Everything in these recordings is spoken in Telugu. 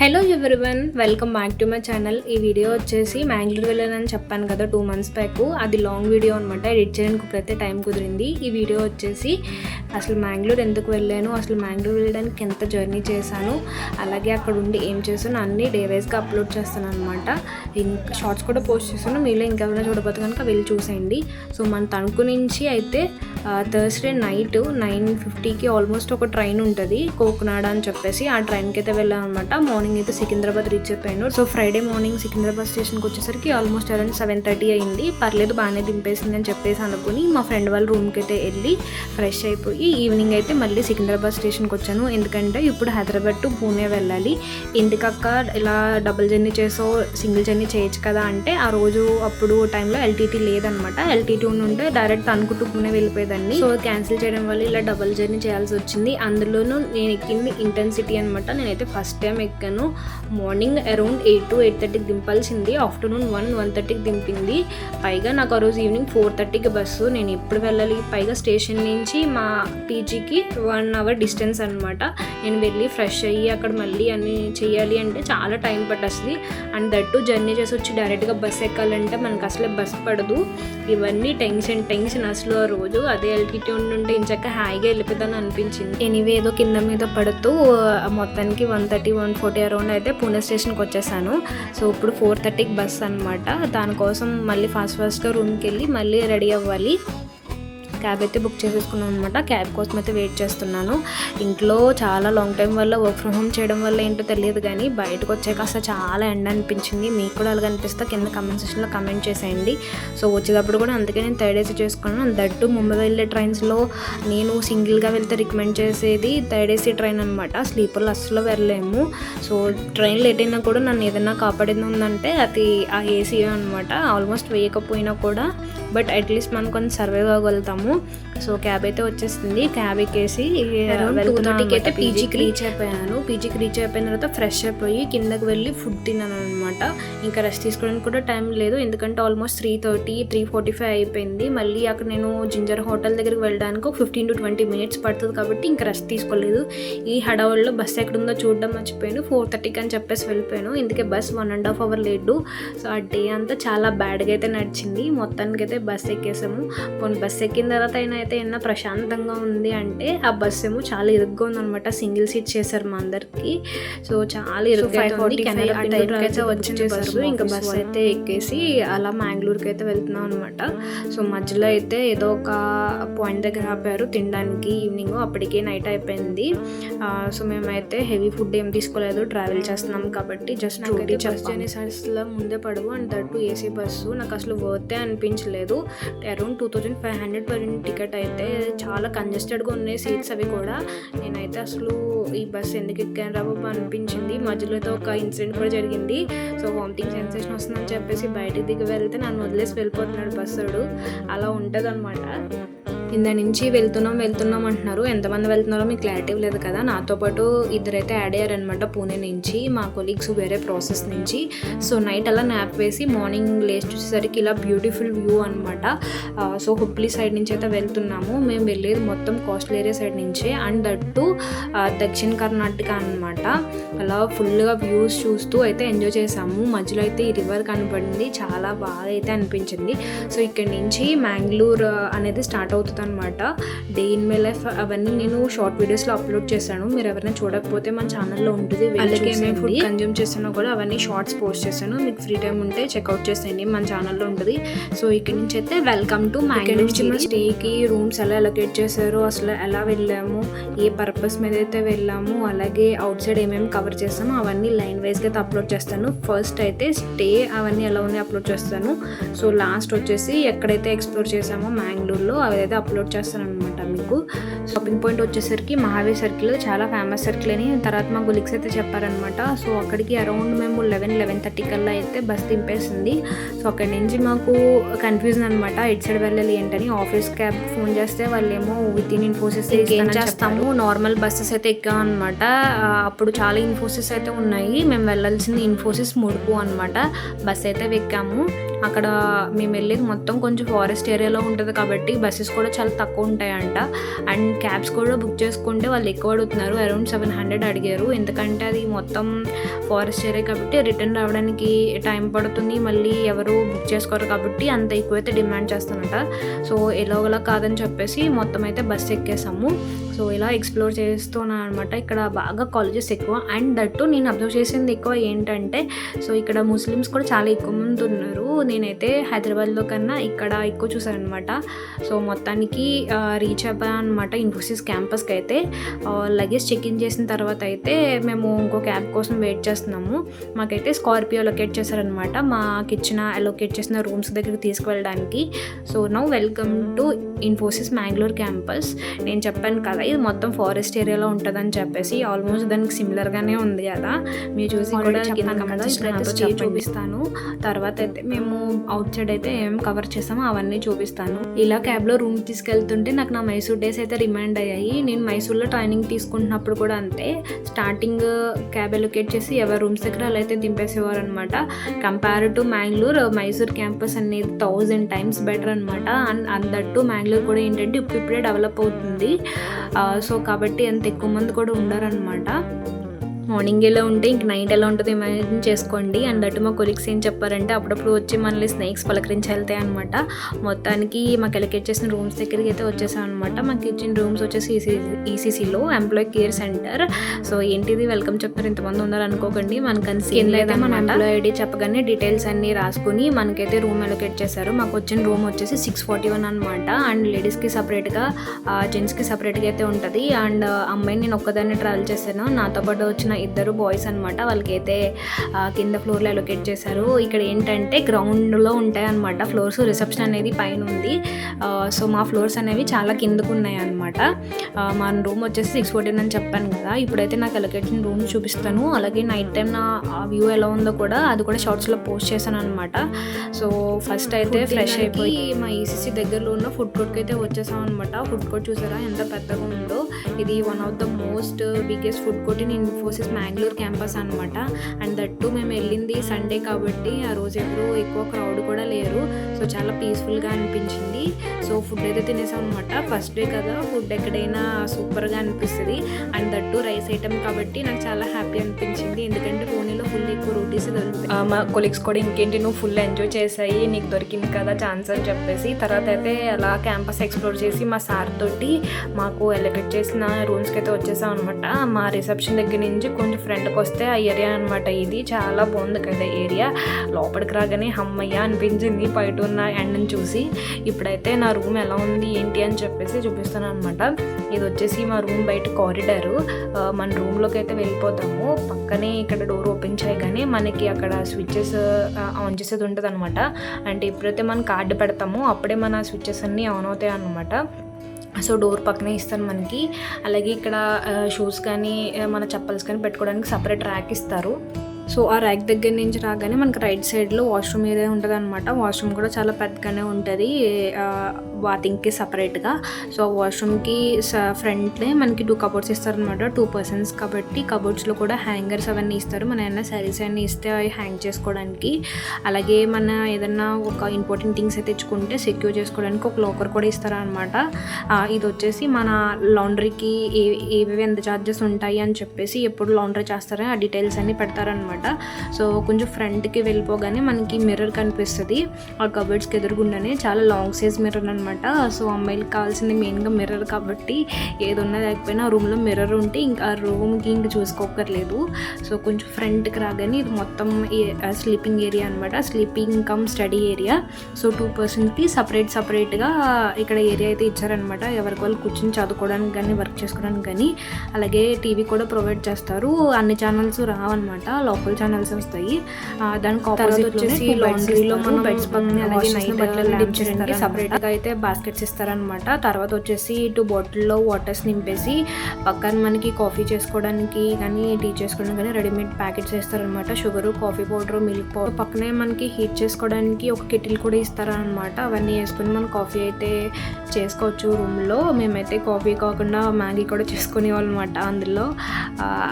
Hello everyone, welcome back to my channel. ఈ వీడియో వచ్చేసి మ్యాంగ్లూర్ వెళ్ళానని చెప్పాను కదా 2 months బ్యాక్. అది లాంగ్ వీడియో అనమాట. ఎడిట్ చేయడానికి ఇప్పుడైతే టైం కుదిరింది. ఈ వీడియో వచ్చేసి అసలు మ్యాంగ్లూర్ ఎందుకు వెళ్ళాను, అసలు మ్యాంగ్లూర్ వెళ్ళడానికి ఎంత జర్నీ చేశాను, అలాగే అక్కడ ఉండి ఏం చేశాను అన్నీ డే వైజ్గా అప్లోడ్ చేస్తాను అనమాట. షార్ట్స్ కూడా పోస్ట్ చేస్తాను. మీలో ఇంకెవరైనా చూడబోతే కనుక వెళ్ళి చూసేయండి. సో మన తణుకు నుంచి అయితే థర్స్డే నైట్ 9:50కి ఆల్మోస్ట్ ఒక ట్రైన్ ఉంటుంది, కోకనాడ అని చెప్పేసి. ఆ ట్రైన్కి అయితే వెళ్ళాను అనమాట. మార్నింగ్ అయితే సికింద్రాబాద్ రీచ్ అయిపోయాను. సో ఫ్రైడే మార్నింగ్ సికింద్రాబాద్ స్టేషన్కి వచ్చేసరికి ఆల్మోస్ట్ అరౌండ్ 7:30 అయింది. పర్లేదు, బాగానే దింపేసింది అని చెప్పేసి అనుకుని మా ఫ్రెండ్ వాళ్ళ రూమ్కి అయితే వెళ్ళి ఫ్రెష్ అయిపోయి ఈవినింగ్ అయితే మళ్ళీ సికింద్రాబాద్ స్టేషన్కి వచ్చాను. ఎందుకంటే ఇప్పుడు హైదరాబాద్ టు పూణే వెళ్ళాలి. ఎందుకక్క ఇలా డబుల్ జర్నీ చేసో సింగిల్ జర్నీ చేయొచ్చు కదా అంటే, ఆ రోజు అప్పుడు టైంలో ఎల్టీటీ లేదనమాట. ఎల్టీటీ ఉంటే డైరెక్ట్ తణుకు టు పూణే వెళ్ళిపోయేదాన్ని. సో క్యాన్సిల్ చేయడం వల్ల ఇలా డబుల్ జర్నీ చేయాల్సి వచ్చింది. అందులోనూ నేను ఎక్కింది ఇంటెన్సిటీ అనమాట. నేనైతే ఫస్ట్ టైం ఎక్కాను. మార్నింగ్ అరౌండ్ 8 to 8:30కి దింపాల్సింది, ఆఫ్టర్నూన్ 1:30కి దింపింది. పైగా నాకు ఆ రోజు ఈవినింగ్ 4:30కి బస్సు. నేను ఎప్పుడు వెళ్ళాలి, పైగా స్టేషన్ నుంచి మా పీజీకి 1 hour డిస్టెన్స్ అనమాట. నేను వెళ్ళి ఫ్రెష్ అయ్యి అక్కడ మళ్ళీ అన్ని చేయాలి అంటే చాలా టైం పట్టేస్తుంది. అండ్ దట్టు జర్నీ చేసి వచ్చి డైరెక్ట్గా బస్సు ఎక్కాలంటే మనకు అసలే బస్సు పడదు. ఇవన్నీ టెన్షన్ అసలు. ఆ రోజు అదే ఎల్టీటీ ఉంటే ఇంచక్క హాయిగా వెళ్ళిపోతాను అనిపించింది. ఎనీవే ఏదో కింద మీద పడుతూ మొత్తానికి 1:30, 1:40 అరౌండ్ అయితే పూణే స్టేషన్కి వచ్చేసాను. సో ఇప్పుడు 4:30కి బస్ అనమాట. దానికోసం మళ్ళీ ఫాస్ట్గా రూమ్కి వెళ్ళి మళ్ళీ రెడీ అవ్వాలి. క్యాబ్ అయితే బుక్ చేసేసుకున్నాను అనమాట. క్యాబ్ కోసం అయితే వెయిట్ చేస్తున్నాను. ఇంట్లో చాలా లాంగ్ టైం వల్ల వర్క్ ఫ్రమ్ హోమ్ చేయడం వల్ల ఏంటో తెలియదు, కానీ బయటకు వచ్చాక అసలు చాలా ఎండ అనిపించింది. మీకు కూడా అలాగ అనిపిస్తే కింద కమెంట్ సెక్షన్లో కమెంట్ చేసేయండి. సో వచ్చేటప్పుడు కూడా అందుకే నేను 3rd AC చేసుకున్నాను. దట్టు ముంబై వెళ్ళే ట్రైన్స్లో నేను సింగిల్గా వెళ్తే రికమెండ్ చేసేది 3rd AC ట్రైన్ అనమాట. స్లీపర్లో అస్సలు వెళ్ళలేము. సో ట్రైన్ లేట్ అయినా కూడా నన్ను ఏదైనా కాపాడింది ఉందంటే అది ఆ ఏసీ అనమాట. ఆల్మోస్ట్ వేయకపోయినా కూడా బట్ అట్లీస్ట్ మనం కొంచెం సర్వైవ్ అవ్వగలుగుతాము. సో క్యాబ్ అయితే వచ్చేసింది. క్యాబ్ ఎక్కేసి 2:30కి అయితే పీజీకి రీచ్ అయిపోయాను. పీజీకి రీచ్ అయిపోయిన తర్వాత ఫ్రెష్ అయిపోయి కిందకి వెళ్ళి ఫుడ్ తిన్నాను అనమాట. ఇంకా రెస్ట్ తీసుకోవడానికి కూడా టైం లేదు, ఎందుకంటే ఆల్మోస్ట్ 3:30, 3:45 అయిపోయింది. మళ్ళీ అక్కడ నేను జింజర్ హోటల్ దగ్గరికి వెళ్ళడానికి 15 to 20 minutes పడుతుంది కాబట్టి ఇంకా రెస్ట్ తీసుకోలేదు. ఈ హడావుల్లో బస్ ఎక్కడుందో చూడడం మర్చిపోయాను. 4:30కి అని చెప్పేసి వెళ్ళిపోయాను. ఇందుకే బస్ 1.5 hour లేటు. సో ఆ డే అంతా చాలా బ్యాడ్గా అయితే నడిచింది. మొత్తానికి అయితే బస్ ఎక్కేసాము. బస్ ఎక్కిన తర్వాత అయితే ఏమన్నా ప్రశాంతంగా ఉంది అంటే ఆ బస్ ఏమో చాలా ఇరుగ్గా ఉందనమాట. సింగిల్ సీట్ చేశారు మా అందరికి. సో చాలా ఇరుగ్గా అయితే వచ్చేసారు. ఇంకా బస్ అయితే ఎక్కేసి అలా మ్యాంగ్లూర్కి అయితే వెళ్తున్నాం అనమాట. సో మధ్యలో అయితే ఏదో ఒక పాయింట్ దగ్గర ఆపారు తినడానికి. ఈవినింగ్ అప్పటికే నైట్ అయిపోయింది. సో మేమైతే హెవీ ఫుడ్ ఏం తీసుకోలేదు, ట్రావెల్ చేస్తున్నాం కాబట్టి జస్ట్ రోటీ జర్నీ సైన్స్లో ముందే పడవు. అండ్ దట్టు ఏసీ బస్సు నాకు అసలు వర్తే అనిపించలేదు. Around 2,500 per ticket. అయితే చాలా కంజెస్టెడ్గా ఉన్నాయి సీట్స్ అవి కూడా. నేనైతే అసలు ఈ బస్ ఎందుకు ఎక్కాను రా బాబు అనిపించింది. మధ్యలో అయితే ఒక ఇన్సిడెంట్ కూడా జరిగింది. సో వామిటింగ్ సెన్సేషన్ వస్తుందని చెప్పేసి బయటికి దిగి వెళ్తే నన్ను వదిలేసి వెళ్ళిపోతున్నాడు బస్సుడు. అలా ఉంటుంది అనమాట. కింద నుంచి వెళ్తున్నాం అంటున్నారు. ఎంతమంది వెళ్తున్నారో మీకు క్లారిటీ లేదు కదా. నాతో పాటు ఇద్దరైతే యాడ్ అయ్యారనమాట పూణే నుంచి, మా కొలీగ్స్ వేరే ప్రాసెస్ నుంచి. సో నైట్ అలా న్యాప్ వేసి మార్నింగ్ లేచి చూసేసరికి ఇలా బ్యూటిఫుల్ వ్యూ అనమాట. సో హుబ్లీ సైడ్ నుంచి అయితే వెళ్తున్నాము. మేము వెళ్ళేది మొత్తం కోస్టల్ ఏరియా సైడ్ నుంచే. అండ్ దట్టు దక్షిణ కర్ణాటక అనమాట. అలా ఫుల్గా వ్యూస్ చూస్తూ అయితే ఎంజాయ్ చేసాము. మధ్యలో అయితే ఈ రివర్ కనపడింది, చాలా బాగా అయితే అనిపించింది. సో ఇక్కడ నుంచి మ్యాంగ్లూర్ అనేది స్టార్ట్ అవుతుంది అనమాట. డే ఇన్ మై లైఫ్ అవన్నీ నేను షార్ట్ వీడియోస్లో అప్లోడ్ చేశాను. మీరు ఎవరైనా చూడకపోతే మన ఛానల్లో ఉంటుంది. అలాగే ఏమేమి ఫుడ్ కన్జ్యూమ్ చేస్తానో కూడా అవన్నీ షార్ట్స్ పోస్ట్ చేశాను. మీకు ఫ్రీ టైం ఉంటే చెక్అవుట్ చేసేయండి, మన ఛానల్లో ఉంటుంది. సో ఇక్కడ నుంచి అయితే వెల్కమ్ టు మ్యాంగ్లూర్. స్టేకి రూమ్స్ ఎలా అలొకేట్ చేశారో, అసలు ఎలా వెళ్ళాము, ఏ పర్పస్ మీద అయితే వెళ్ళాము, అలాగే అవుట్ సైడ్ ఏమేమి కవర్ చేస్తామో అవన్నీ లైన్ వైజ్గా అయితే అప్లోడ్ చేస్తాను. ఫస్ట్ అయితే స్టే అవన్నీ ఎలా ఉన్నాయి అప్లోడ్ చేస్తాను. సో లాస్ట్ వచ్చేసి ఎక్కడైతే ఎక్స్ప్లోర్ చేసామో మ్యాంగ్లూర్లో అవి అయితే అప్లోడ్ చేస్తాను అనమాట మీకు. షాపింగ్ పాయింట్ వచ్చేసరికి మహావీర్ సర్కిల్, చాలా ఫేమస్ సర్కిల్ అని తర్వాత మా కొలీగ్స్ అయితే చెప్పారనమాట. సో అక్కడికి అరౌండ్ మేము 11:30 కల్లా అయితే బస్ దింపేసింది. సో అక్కడి నుంచి మాకు కన్ఫ్యూజన్ అనమాట, ఎటు సైడ్ వెళ్ళాలి ఏంటని. ఆఫీస్ క్యాబ్ ఫోన్ చేస్తే వాళ్ళేమో విత్ ఇన్ ఇన్ఫోసిస్ ఏం చేస్తాము, నార్మల్ బస్సెస్ అయితే ఎక్కాం అనమాట. అప్పుడు చాలా ఇన్ఫోసిస్ అయితే ఉన్నాయి. మేము వెళ్ళాల్సింది ఇన్ఫోసిస్ ముడుపు అనమాట. బస్ అయితే ఎక్కాము. అక్కడ మేము వెళ్ళేది మొత్తం కొంచెం ఫారెస్ట్ ఏరియాలో ఉంటుంది కాబట్టి బస్సెస్ కూడా చాలా తక్కువ ఉంటాయంట. అండ్ క్యాబ్స్ కూడా బుక్ చేసుకుంటే వాళ్ళు ఎక్కువ అడుగుతున్నారు, అరౌండ్ 700 అడిగారు. ఎందుకంటే అది మొత్తం ఫారెస్ట్ ఏరియా కాబట్టి రిటర్న్ రావడానికి టైం పడుతుంది, మళ్ళీ ఎవరు బుక్ చేసుకోరు కాబట్టి అంత ఎక్కువైతే డిమాండ్ చేస్తానట. సో ఎలాగోలా కాదని చెప్పేసి మొత్తం అయితే బస్సు ఎక్కేసాము. సో ఇలా ఎక్స్ప్లోర్ చేస్తున్నాను అనమాట. ఇక్కడ బాగా కాలేజెస్ ఎక్కువ, అండ్ దట్టు నేను అబ్జర్వ్ చేసింది ఎక్కువ ఏంటంటే, సో ఇక్కడ ముస్లిమ్స్ కూడా చాలా ఎక్కువ మంది ఉన్నారు. నేనైతే హైదరాబాద్లో కన్నా ఇక్కడ ఎక్కువ చూసాను అనమాట. సో మొత్తానికి రీచ్ అయిపోయాను అనమాట ఇన్ఫోసిస్ క్యాంపస్కి అయితే. లగేజ్ చెక్ ఇన్ చేసిన తర్వాత అయితే మేము ఇంకో క్యాబ్ కోసం వెయిట్ చేస్తున్నాము. మాకైతే స్కార్పియో అలొకేట్ చేశారనమాట, మాకు ఇచ్చిన అలొకేట్ చేసిన రూమ్స్ దగ్గరికి తీసుకువెళ్ళడానికి. So now welcome to Infosys Mangalore campus. నేను చెప్పాను కదా ఇది మొత్తం ఫారెస్ట్ ఏరియాలో ఉంటుందని చెప్పేసి, ఆల్మోస్ట్ దానికి సిమిలర్గానే ఉంది కదా. మీరు చూసి కూడా చూపిస్తాను. తర్వాత అయితే మేము అవుట్ సైడ్ అయితే ఏం కవర్ చేసామో అవన్నీ చూపిస్తాను. ఇలా క్యాబ్లో రూమ్ తీసుకెళ్తుంటే నాకు నా మైసూర్ డేస్ అయితే రిమైండ్ అయ్యాయి. నేను మైసూర్లో ట్రైనింగ్ తీసుకుంటున్నప్పుడు కూడా అంతే, స్టార్టింగ్ క్యాబ్ అలొకేట్ చేసి ఎవరి రూమ్స్ దగ్గర అలా అయితే దింపేసేవారు అనమాట. Compare to Mangalore, Mysore campus అనేది 1000 times బెటర్ అనమాట. అండ్ అందట్టు మ్యాంగ్లూర్ కూడా ఏంటంటే ఇప్పుడే డెవలప్ అవుతుంది. సో కాబట్టి అంత ఎక్కువ మంది కూడా ఉండరనమాట. మార్నింగ్ ఎలా ఉంటే ఇంక నైట్ ఎలా ఉంటుందో ఇమాజిన్ చేసుకోండి. అండ్ అటు మా కొలీగ్స్ ఏం చెప్పారంటే అప్పుడప్పుడు వచ్చి మనల్ని స్నేక్స్ పలకరించి వెళ్తాయి అనమాట. మొత్తానికి మాకు అలొకేట్ చేసిన రూమ్స్ దగ్గరికి అయితే వచ్చేసాం అనమాట. మాకు ఇచ్చిన రూమ్స్ వచ్చేసి ఈసీసీలో ఎంప్లాయీ కేర్ సెంటర్. సో ఏంటిది వెల్కమ్ చెప్తారు ఇంతమంది ఉన్నారు అనుకోకండి, మనకు కింద అయితే మన ఎంప్లాయీ ఐడి చెప్పగానే డీటెయిల్స్ అన్నీ రాసుకుని మనకైతే రూమ్ అలొకేట్ చేశారు. మాకు వచ్చిన రూమ్ వచ్చేసి 641 అనమాట. అండ్ లేడీస్కి సపరేట్గా, జెంట్స్కి సపరేట్గా అయితే ఉంటుంది. అండ్ అమ్మాయిని నేను ఒక్కదాన్ని ట్రావెల్ చేశాను, నాతో పాటు వచ్చిన 2 బాయ్స్ అనమాట. వాళ్ళకైతే కింద ఫ్లోర్లో అలొకేట్ చేశారు. ఇక్కడ ఏంటంటే గ్రౌండ్లో ఉంటాయి అనమాట ఫ్లోర్స్, రిసెప్షన్ అనేది పైన ఉంది. సో మా ఫ్లోర్స్ అనేవి చాలా కిందకు ఉన్నాయి అనమాట. మన రూమ్ వచ్చేసి 614 అని చెప్పాను కదా. ఇప్పుడైతే నాకు అలొకేషన్ రూమ్ చూపిస్తాను, అలాగే నైట్ టైం నా వ్యూ ఎలా ఉందో కూడా అది కూడా షార్ట్స్లో పోస్ట్ చేశాను అనమాట. సో ఫస్ట్ అయితే ఫ్రెష్ అయిపోయి మా ఈసీసీ దగ్గరలో ఉన్న ఫుడ్ కోర్ట్కి అయితే వచ్చేసాం అనమాట. ఫుడ్ కోర్ట్ చూసారా ఎంత పెద్దగా ఉందో. ఇది one of the most biggest food court in Infosys Mangalore campus అనమాట. అండ్ దట్టు మేము వెళ్ళింది సండే కాబట్టి ఆ రోజు ఎప్పుడు ఎక్కువ క్రౌడ్ కూడా లేరు. సో చాలా పీస్ఫుల్గా అనిపించింది. సో ఫుడ్ అయితే తినేసాం అనమాట. ఫస్ట్ డే కదా, ఫుడ్ ఎక్కడైనా సూపర్గా అనిపిస్తుంది. అండ్ దట్టు రైస్ ఐటమ్ కాబట్టి నాకు చాలా హ్యాపీ అనిపించింది, ఎందుకంటే పూణేలో ఫుల్ ఎక్కువ రోటీస్ దొరుకుతాయి. మా కొలీగ్స్ కూడా ఇంకేంటి నువ్వు ఫుల్ ఎంజాయ్ చేసాయి, నీకు దొరికింది కదా ఛాన్స్ అని చెప్పేసి. తర్వాత అయితే అలా క్యాంపస్ ఎక్స్ప్లోర్ చేసి మా సార్ తోటి మాకు అలొకేట్ చేసిన రూమ్స్కి అయితే వచ్చేసాం అనమాట. మా రిసెప్షన్ దగ్గర నుంచి కొంచెం ఫ్రంట్కి వస్తే ఆ ఏరియా అనమాట. ఇది చాలా బాగుంది కదా ఏరియా. లోపలికి రాగానే హమ్మయ్య అనిపించింది బయట ఉన్న ఎండని చూసి. ఇప్పుడైతే నా రూమ్ ఎలా ఉంది ఏంటి అని చెప్పేసి చూపిస్తాను అనమాట. ఇది వచ్చేసి మా రూమ్ బయట కారిడారు. మన రూమ్లోకి అయితే వెళ్ళిపోతాము. పక్కనే ఇక్కడ డోర్ ఓపెన్ చేయగానే మనకి అక్కడ స్విచ్చెస్ ఆన్ చేసేది ఉంటుంది అనమాట. అంటే ఎప్పుడైతే మనం కార్డు పెడతామో అప్పుడే మన స్విచ్చెస్ అన్నీ ఆన్ అవుతాయి అన్నమాట. సో డోర్ పక్కనే ఇస్తాను మనకి. అలాగే ఇక్కడ షూస్ కానీ మన చెప్పల్స్ కానీ పెట్టుకోవడానికి సపరేట్ ర్యాక్ ఇస్తారు. సో ఆ ర్యాక్ దగ్గర నుంచి రాగానే మనకి రైట్ సైడ్లో వాష్రూమ్ ఏరియా ఉంటుంది అనమాట. వాష్రూమ్ కూడా చాలా పెద్దగానే ఉంటుంది, బాతింగ్కి సపరేట్గా. సో వాష్రూమ్కి ఫ్రంట్లే మనకి 2 కబోర్డ్స్ ఇస్తారనమాట. 2 persons కాబట్టి కబోర్డ్స్లో కూడా హ్యాంగర్స్ అవన్నీ ఇస్తారు. మన ఏదైనా శారీస్ అన్నీ ఇస్తే అవి హ్యాంగ్ చేసుకోవడానికి. అలాగే మన ఏదన్నా ఒక ఇంపార్టెంట్ థింగ్స్ అయితే తెచ్చుకుంటే సెక్యూర్ చేసుకోవడానికి ఒక లాకర్ కూడా ఇస్తారనమాట. ఇది వచ్చేసి మన లాండ్రీకి ఏవేవి ఎంత ఛార్జెస్ ఉంటాయి అని చెప్పేసి ఎప్పుడు లాండ్రీ చేస్తారో ఆ డీటెయిల్స్ అన్నీ పెడతారనమాట. సో కొంచెం ఫ్రంట్కి వెళ్ళిపోగానే మనకి మిర్రర్ కనిపిస్తుంది. ఆ కబోర్డ్స్కి ఎదురుగుండానే చాలా లాంగ్ సైజ్ మిర్రర్ అనమాట. సో అమ్మాయిలకు కావాల్సింది మెయిన్గా మిర్రర్ కాబట్టి ఏది ఉన్నా లేకపోయినా ఆ రూమ్లో మిర్రర్ ఉంటే ఇంకా ఆ రూమ్కి ఇంకా చూసుకోకర్లేదు. సో కొంచెం ఫ్రంట్కి రాగానే ఇది మొత్తం స్లీపింగ్ ఏరియా అనమాట. Sleeping come study area. So 2 personsకి సపరేట్గా ఇక్కడ ఏరియా అయితే ఇచ్చారనమాట. ఎవరికి వాళ్ళు కూర్చొని చదువుకోవడానికి కానీ వర్క్ చేసుకోవడానికి కానీ. అలాగే టీవీ కూడా ప్రొవైడ్ చేస్తారు. అన్ని ఛానల్స్ రావన్నమాట, లోకల్ ఛానల్స్ వస్తాయి. దానికి ఆపోజిట్ వచ్చేసి లాండ్రీలో మనం బెడ్స్ పక్కన అలాగే నైట్ బట్టలు డిప్చడానికి సపరేట్గా అయితే బాస్కెట్స్ ఇస్తారనమాట. తర్వాత వచ్చేసి 2 బాటిల్లో వాటర్స్ నింపేసి పక్కన మనకి కాఫీ చేసుకోవడానికి కానీ టీ చేసుకోవడానికి కానీ రెడీమేడ్ ప్యాకెట్స్ ఇస్తారనమాట. Sugar, coffee powder, milk powder. పక్కనే మనకి హీట్ చేసుకోవడానికి ఒక కెటిల్ కూడా ఇస్తారనమాట. అవన్నీ వేసుకుని మనం కాఫీ అయితే చేసుకోవచ్చు రూమ్లో. మేమైతే కాఫీ కాకుండా మ్యాగీ కూడా చేసుకునే వాళ్ళనమాట అందులో.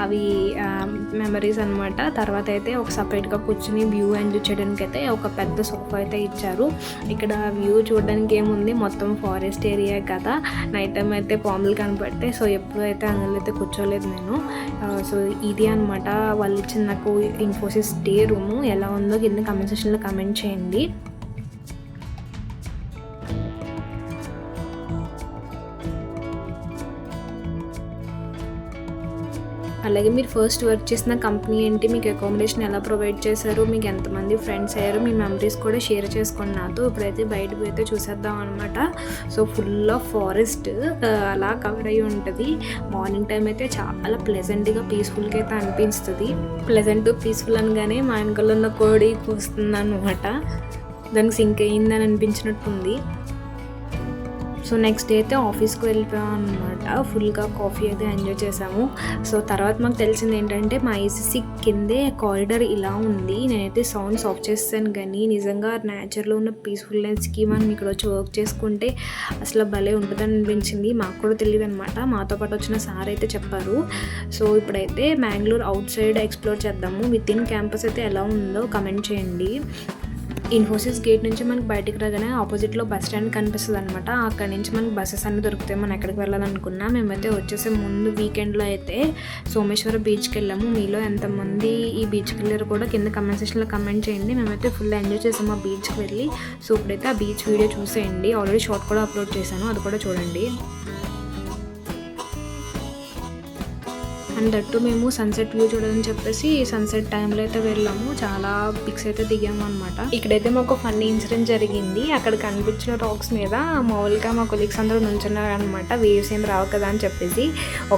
అవి మెమరీస్ అనమాట. తర్వాత అయితే ఒక సపరేట్గా కూర్చుని వ్యూ ఎంజాయ్ చేయడానికి అయితే ఒక పెద్ద సోఫా అయితే ఇచ్చారు. ఇక్కడ వ్యూ చూడడానికి ఏముంది, మొత్తం ఫారెస్ట్ ఏరియా కదా, నైట్ టైం అయితే పాములు కనపడతాయి. సో ఎప్పుడు అయితే అందులో అయితే కూర్చోలేదు నేను. సో ఇది అనమాట వాళ్ళు ఇచ్చిన నాకు ఇన్ఫోసిస్ డే రూము. ఎలా ఉందో కింద కమెంట్ సెక్షన్లో కమెంట్ చేయండి. అలాగే మీరు ఫస్ట్ వర్క్ చేసిన కంపెనీ ఏంటి, మీకు అకామిడేషన్ ఎలా ప్రొవైడ్ చేశారు, మీకు ఎంతమంది ఫ్రెండ్స్ అయ్యారు, మీ మెమరీస్ కూడా షేర్ చేసుకోండి నాతో. ఇప్పుడైతే బయటకు అయితే చూసేద్దాం అనమాట. సో ఫుల్ ఆఫ్ ఫారెస్ట్ అలా కవర్ అయ్యి ఉంటుంది. మార్నింగ్ టైం అయితే చాలా ప్లెజెంట్గా పీస్ఫుల్గా అయితే అనిపిస్తుంది. ప్లెజెంట్ పీస్ఫుల్ అనగానే మా వెనకాల ఉన్న కోడి కూస్తుంది అనమాట. దానికి సింక్ అయ్యిందని అనిపించినట్టుంది. సో నెక్స్ట్ డే అయితే ఆఫీస్కి వెళ్ళిపోయాం అనమాట. ఫుల్గా కాఫీ అయితే ఎంజాయ్ చేసాము. సో తర్వాత మాకు తెలిసింది ఏంటంటే మా ఐసీసీ కిందే కారిడార్ ఇలా ఉంది. నేనైతే సౌండ్స్ ఆఫ్ చేస్తాను, కానీ నిజంగా నేచర్లో ఉన్న పీస్ఫుల్నెస్కి మనం ఇక్కడ వచ్చి వర్క్ చేసుకుంటే అసలు భలే ఉంటుందని అనిపించింది. మాకు కూడా తెలియదు అనమాట. మాతో పాటు వచ్చిన సార్ అయితే చెప్పారు. సో ఇప్పుడైతే మ్యాంగ్లూర్ అవుట్ సైడ్ ఎక్స్ప్లోర్ చేద్దాము. విత్ ఇన్ క్యాంపస్ అయితే ఎలా ఉందో కమెంట్ చేయండి. ఇన్ఫోసిస్ గేట్ నుంచి మనకి బయటికి రాగానే ఆపోజిట్లో బస్ స్టాండ్ కనిపిస్తుంది అనమాట. అక్కడి నుంచి మనకి బస్సెస్ అన్నీ దొరుకుతాయి మనం ఎక్కడికి వెళ్ళాలనుకున్నా. మేమైతే వచ్చేసే ముందు వీకెండ్లో అయితే సోమేశ్వర బీచ్కి వెళ్ళాము. మీలో ఎంతమంది ఈ బీచ్కి వెళ్ళారు కూడా కింద కమెంట్ సెక్షన్లో కమెంట్ చేయండి. మేమైతే ఫుల్ ఎంజాయ్ చేసాము ఆ బీచ్కి వెళ్ళి. సో ఇప్పుడైతే ఆ బీచ్ వీడియో చూసేయండి. ఆల్రెడీ షార్ట్ కూడా అప్లోడ్ చేశాను, అది కూడా చూడండి. అండ్ దట్టు మేము సన్సెట్ వ్యూ చూడాలని చెప్పేసి సన్సెట్ టైంలో అయితే వెళ్ళాము. చాలా పిక్స్ అయితే దిగాము అనమాట. ఇక్కడైతే మాకు ఫన్నీ ఇన్సిడెంట్ జరిగింది. అక్కడ కనిపించిన రాక్స్ మీద మామూలుగా మా కొలీగ్స్ అందరూ నుంచున్నారు అనమాట. వేవ్స్ ఏం రావు కదా అని చెప్పేసి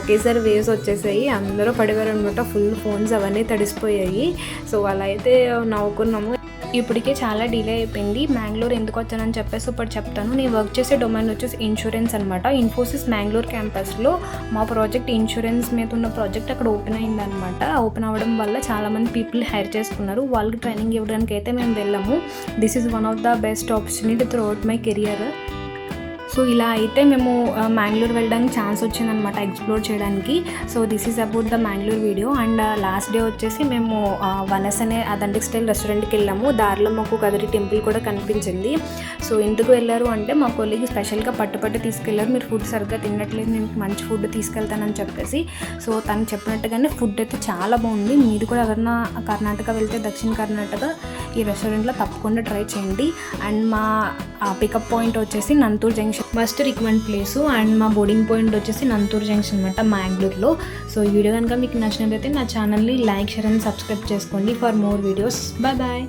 ఒకేసారి వేవ్స్ వచ్చేసాయి. అందరూ పడివారు అనమాట. ఫుల్ ఫోన్స్ అవన్నీ తడిసిపోయాయి. సో అలా అయితే నవ్వుకున్నాము. ఇప్పటికే చాలా డిలే అయిపోయింది. మ్యాంగ్లూర్ ఎందుకు వచ్చానని చెప్పేసి ఇప్పుడు చెప్తాను. నేను వర్క్ చేసే డొమైన్ వచ్చేసి ఇన్సూరెన్స్ అనమాట. ఇన్ఫోసిస్ మ్యాంగ్లూర్ క్యాంపస్లో మా ప్రాజెక్ట్ ఇన్సూరెన్స్ మీద ఉన్న ప్రాజెక్ట్ అక్కడ ఓపెన్ అయిందనమాట. ఓపెన్ అవ్వడం వల్ల చాలామంది పీపుల్ హైర్ చేసుకున్నారు. వాళ్ళకి ట్రైనింగ్ ఇవ్వడానికి అయితే మేము వెళ్ళాము. This is one of the best opportunity through out my career. So ఇలా అయితే మేము మ్యాంగ్లూర్ వెళ్ళడానికి ఛాన్స్ వచ్చిందనమాట, ఎక్స్ప్లోర్ చేయడానికి. So this is about the Mangalore video. And last day వచ్చేసి మేము వనస్ అనే అథెంటిక్ స్టైల్ రెస్టారెంట్కి వెళ్ళాము. దారిలో మాకు కదిరి టెంపుల్ కూడా కనిపించింది. సో ఎందుకు వెళ్ళారు అంటే మా కొలీగ్ స్పెషల్గా పట్టు తీసుకెళ్లారు. మీరు ఫుడ్ సరిగ్గా తినట్లేదు, నేను మంచి ఫుడ్ తీసుకెళ్తానని చెప్పేసి. సో తను చెప్పినట్టుగానే ఫుడ్ అయితే చాలా బాగుంది. మీరు కూడా ఎవరైనా కర్ణాటక వెళ్తే దక్షిణ కర్ణాటక ఈ రెస్టారెంట్లో తప్పకుండా ట్రై చేయండి. అండ్ మా పికప్ పాయింట్ వచ్చేసి Nanthoor junction, must recommend place. And మా బోర్డింగ్ పాయింట్ వచ్చేసి నంతూర్ జంక్షన్ అనమాట, మ్యాంగ్లూర్లో. సో ఈ వీడియో కనుక మీకు నచ్చినట్లయితే నా ఛానల్ని లైక్, షేర్ అండ్ సబ్స్క్రైబ్ చేసుకోండి for more videos. Bye bye.